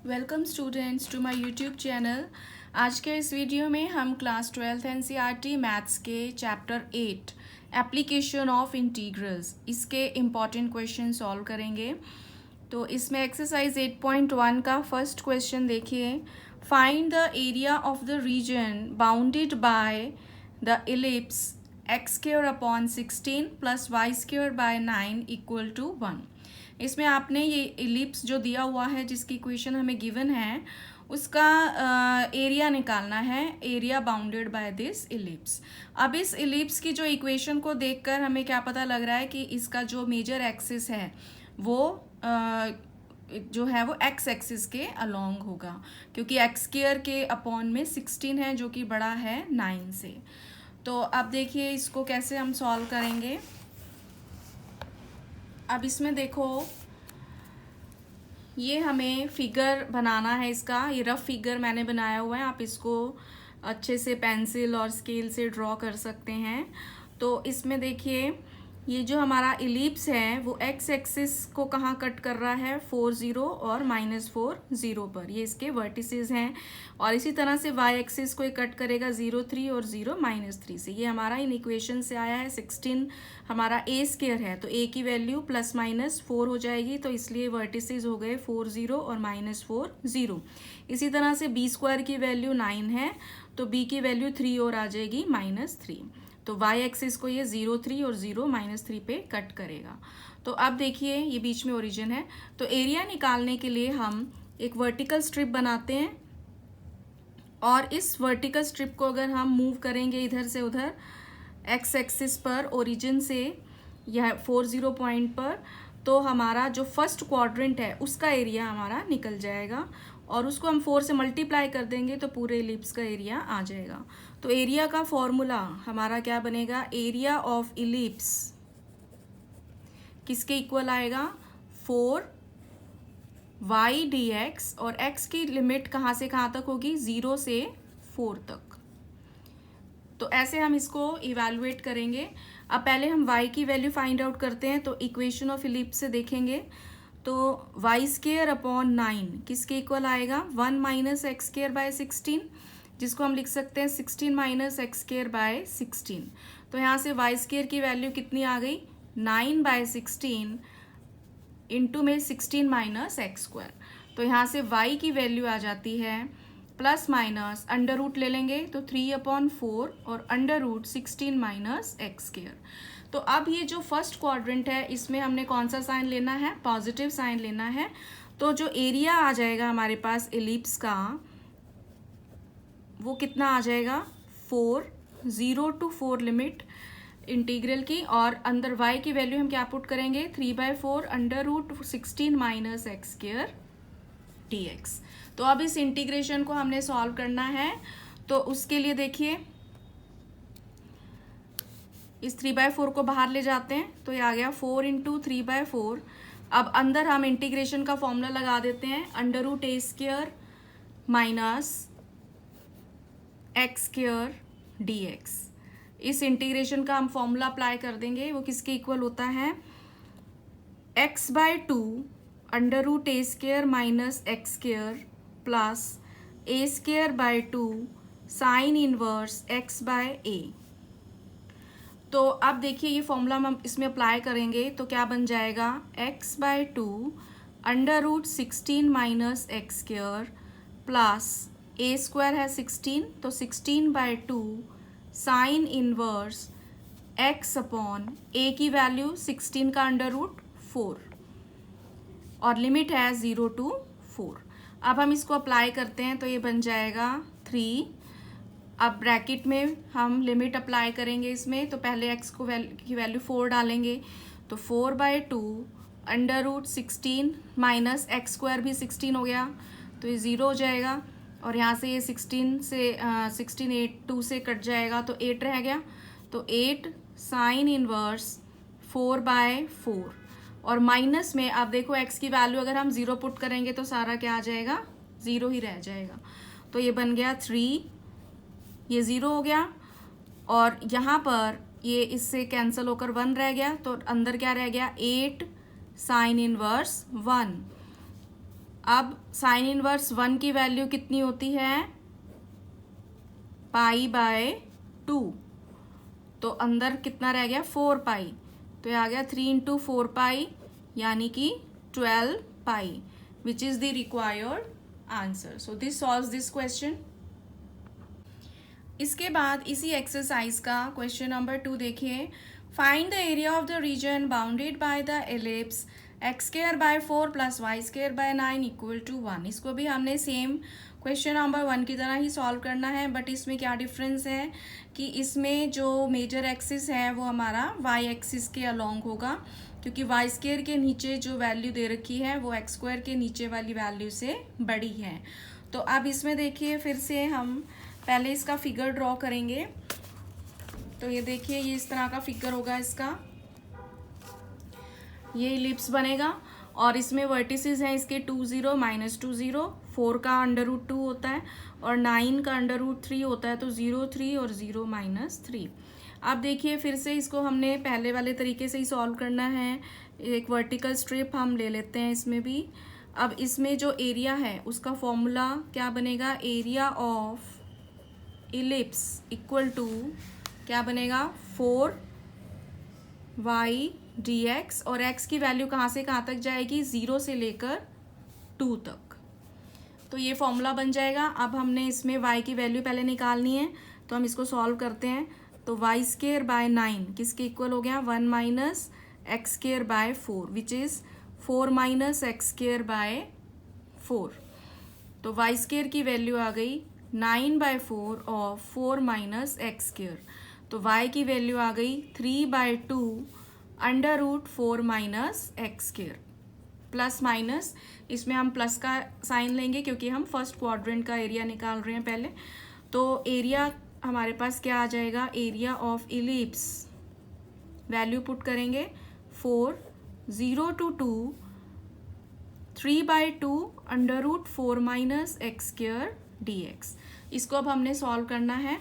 Welcome students to my YouTube channel. आज के इस वीडियो में हम क्लास 12th एनसीईआरटी मैथ्स के चैप्टर 8 एप्लीकेशन ऑफ इंटीग्रल्स इसके इम्पॉर्टेंट क्वेश्चन सॉल्व करेंगे। तो इसमें एक्सरसाइज 8.1 का फर्स्ट क्वेश्चन देखिए। Find the area of the region bounded by the ellipse x square upon 16 plus Y square by 9 equal to 1। इसमें आपने ये इलिप्स जो दिया हुआ है जिसकी इक्वेशन हमें गिवन है उसका एरिया निकालना है, area bounded by this ellipse. अब इस इलिप्स की जो इक्वेशन को देखकर हमें क्या पता लग रहा है कि इसका जो मेजर एक्सिस है वो जो है वो एक्स एक्सिस के अलोंग होगा, क्योंकि एक्स स्क्वायर के अपॉन में 16 है जो कि बड़ा है 9 से। तो अब देखिए इसको कैसे हम सॉल्व करेंगे। अब इसमें देखो ये हमें फिगर बनाना है, इसका ये रफ फिगर मैंने बनाया हुआ है, आप इसको अच्छे से पेंसिल और स्केल से ड्रॉ कर सकते हैं। तो इसमें देखिए ये जो हमारा इलिप्स है वो एक्स एक्सिस को कहाँ कट कर रहा है, 4 0 और -4 0 पर, ये इसके वर्टिसेस हैं। और इसी तरह से वाई एक्सिस को ये कट करेगा 0 3 और 0 -3 से। ये हमारा इन इक्वेशन से आया है। 16 हमारा ए स्क्वायर है तो ए की वैल्यू +-4 हो जाएगी, तो इसलिए वर्टिसेस हो गए 4 0 और -4 0। इसी तरह से बी स्क्वायर की वैल्यू 9 है तो बी की वैल्यू 3 और आ जाएगी -3। तो y एक्सिस को ये 0 3 और 0 -3 पे कट करेगा। तो अब देखिए ये बीच में ओरिजिन है, तो एरिया निकालने के लिए हम एक वर्टिकल स्ट्रिप बनाते हैं और इस वर्टिकल स्ट्रिप को अगर हम मूव करेंगे इधर से उधर एक्स एक्सिस पर ओरिजिन से यह 4 0 पॉइंट पर, तो हमारा जो फर्स्ट क्वाड्रेंट है उसका एरिया हमारा निकल जाएगा और उसको हम 4 से मल्टीप्लाई कर देंगे तो पूरे इलिप्स का एरिया आ जाएगा। तो एरिया का फॉर्मूला हमारा क्या बनेगा, एरिया ऑफ इलिप्स किसके इक्वल आएगा, 4 y dx, और x की लिमिट कहाँ से कहाँ तक होगी, 0 से 4 तक। तो ऐसे हम इसको इवैल्यूएट करेंगे। अब पहले हम y की वैल्यू फाइंड आउट करते हैं, तो इक्वेशन ऑफ इलिप्स से देखेंगे तो वाई स्क्वायर अपॉन 9 किसके इक्वल आएगा, 1 - एक्स स्क्वायर बाय 16, जिसको हम लिख सकते हैं 16 - एक्स स्क्वायर बाय 16। तो यहाँ से वाई स्क्वायर की वैल्यू कितनी आ गई, 9/16 इंटू में 16 - एक्स स्क्वायर। तो यहाँ से y की वैल्यू आ जाती है प्लस माइनस अंडर रूट ले लेंगे तो 3/4 और अंडर रूट 16 - एक्स स्क्वायर। तो अब ये जो फर्स्ट क्वाड्रेंट है इसमें हमने कौन सा साइन लेना है, पॉजिटिव साइन लेना है। तो जो एरिया आ जाएगा हमारे पास इलिप्स का वो कितना आ जाएगा, 4 0 to 4 लिमिट इंटीग्रल की, और अंदर y की वैल्यू हम क्या पुट करेंगे, 3/4 under root 16 - x square dx। तो अब इस इंटीग्रेशन को हमने सॉल्व करना है, तो उसके लिए देखिए इस 3/4 को बाहर ले जाते हैं तो ये आ गया 4 × 3/4। अब अंदर हम इंटीग्रेशन का फॉर्मूला लगा देते हैं, अंडर रूट ए square minus x square dx। इस इंटीग्रेशन का हम फॉर्मूला अप्लाई कर देंगे, वो किसके इक्वल होता है, x/2 under root A square minus x square plus A square by 2 sine inverse x/a। तो अब देखिए ये फॉर्मूला हम इसमें अप्लाई करेंगे तो क्या बन जाएगा, x/2 under root 16 - x square plus ए स्क्वायर है 16 तो 16/2 sine inverse x upon a की वैल्यू 16 का अंडर रूट 4 और लिमिट है 0 to 4। अब हम इसको अप्लाई करते हैं तो ये बन जाएगा 3। अब ब्रैकेट में हम लिमिट अप्लाई करेंगे इसमें, तो पहले x को की वैल्यू 4 डालेंगे तो 4/2 under root 16 minus x square भी 16 हो गया तो ये 0 हो जाएगा, और यहाँ से ये 16 से 16 8 2 से कट जाएगा तो 8 रह गया, तो 8 साइन इनवर्स 4/4, और माइनस में अब देखो x की वैल्यू अगर हम 0 पुट करेंगे तो सारा क्या आ जाएगा, 0 ही रह जाएगा। तो ये बन गया 3, ये 0 हो गया, और यहाँ पर ये इससे कैंसिल होकर 1 रह गया, तो अंदर क्या रह गया, 8 साइन इनवर्स 1। अब साइन इनवर्स 1 की वैल्यू कितनी होती है, पाई बाय 2, तो अंदर कितना रह गया 4 पाई, तो ये आ गया 3 इंटू 4 पाई यानी कि 12 pi, which is the required answer. So this solves this question. इसके बाद इसी एक्सरसाइज का क्वेश्चन नंबर 2 देखिए. Find the area of the region bounded by the ellipse X square by 4 plus Y square by 9 equal to 1. इसको भी हमने same question number 1 की तरह ही सॉल्व करना है, बट इसमें क्या डिफरेंस है कि इसमें जो मेजर एक्सिस है वो हमारा वाई एक्सिस के अलोंग होगा, क्योंकि वाई स्क्वायर के नीचे जो वैल्यू दे रखी है वो एक्स स्क्वायर के नीचे वाली वैल्यू से बड़ी है. तो अब इसमें देखिए फिर से हम पहले इसका फिगर ड्रॉ करेंगे. तो ये देखिए ये इस तरह का फिगर होगा इसका, ये इलिप्स बनेगा और इसमें वर्टिसेस हैं इसके 2 0 माइनस 2 0, 4 का √2 होता है और 9 का √3 होता है, तो 0 3 और 0 माइनस 3. अब देखिए फिर से इसको हमने पहले वाले तरीके से ही सॉल्व करना है. एक वर्टिकल स्ट्रिप हम ले लेते हैं इसमें भी. अब इसमें जो एरिया है उसका फॉर्मूला क्या बनेगा, area of ellipse equal to क्या बनेगा 4y dx, और x की वैल्यू कहाँ से कहाँ तक जाएगी, 0 से लेकर 2 तक. तो ये फॉर्मूला बन जाएगा. अब हमने इसमें y की वैल्यू पहले निकालनी है, तो हम इसको सॉल्व करते हैं. तो वाई स्क्वायर बाय 9 किसके इक्वल हो गया, 1 minus x square by 4, which is 4 minus x square by 4. तो वाई स्क्वायर की वैल्यू आ गई 9/4 और 4 माइनस एक्स स्क्वायर, तो y की वैल्यू आ गई 3/2 √4 minus x square. Plus minus इसमें हम प्लस का साइन लेंगे क्योंकि हम फर्स्ट क्वाड्रेंट का एरिया निकाल रहे हैं पहले. तो एरिया हमारे पास क्या आ जाएगा, area of ellipse value put करेंगे 4 0 to 2 3/2 √4 minus x square dx. इसको अब हमने सॉल्व करना है.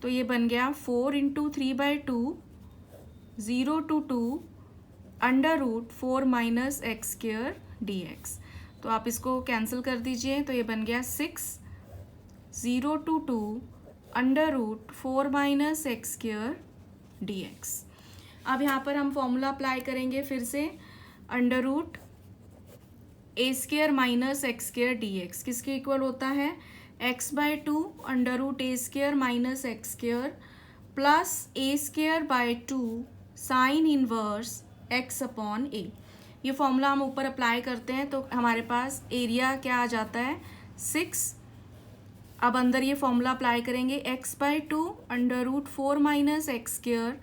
तो ये बन गया 4 into 3/2 0 to 2 √4 minus x square dx. तो आप इसको कैंसिल कर दीजिए, तो ये बन गया 6 0 to 2 √4 minus x square dx. अब यहाँ पर हम फॉर्मूला अप्लाई करेंगे फिर से, √a² minus x square dx किसके इक्वल होता है, x/2 √a² minus x square plus a²/2 sign inverse x/a. ये फॉर्मूला हम ऊपर अप्लाई करते हैं तो हमारे पास एरिया क्या आ जाता है 6. अब अंदर ये फॉर्मूला अप्लाई करेंगे, x/2 √4 minus x square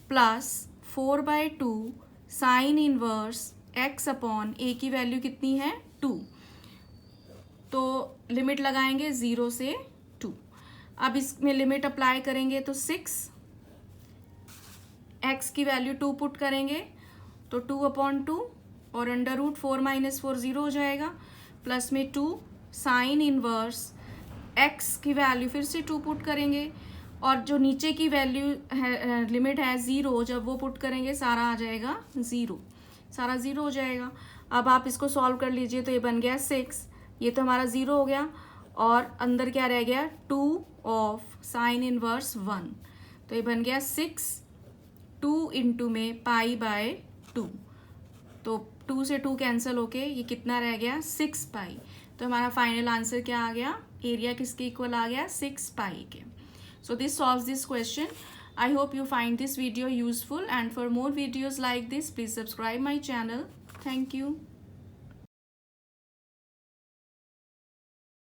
plus 4/2 sign inverse x/a की वैल्यू कितनी है 2. तो लिमिट लगाएंगे 0 से 2. अब इसमें लिमिट अप्लाई करेंगे तो 6, x की वैल्यू 2 पुट करेंगे तो 2/2 और √4 माइनस 4 0 हो जाएगा, प्लस में 2 साइन इनवर्स x की वैल्यू फिर से 2 पुट करेंगे और जो नीचे की वैल्यू है लिमिट है 0, जब वो पुट करेंगे सारा आ जाएगा 0, सारा 0 हो जाएगा. अब आप इसको सॉल्व कर लीजिए, तो ये बन गया 6, ये तो हमारा 0 हो गया और अंदर क्या रह गया 2 ऑफ साइन इनवर्स 1, तो ये बन गया 6 2 इंटू में π/2. तो 2 से 2 कैंसिल होके ये कितना रह गया 6 पाई. तो हमारा फाइनल आंसर क्या आ गया, एरिया किसके इक्वल आ गया 6 पाई के. So this solves this question. I hope you find this video useful, and for more videos like this please subscribe my channel. Thank you.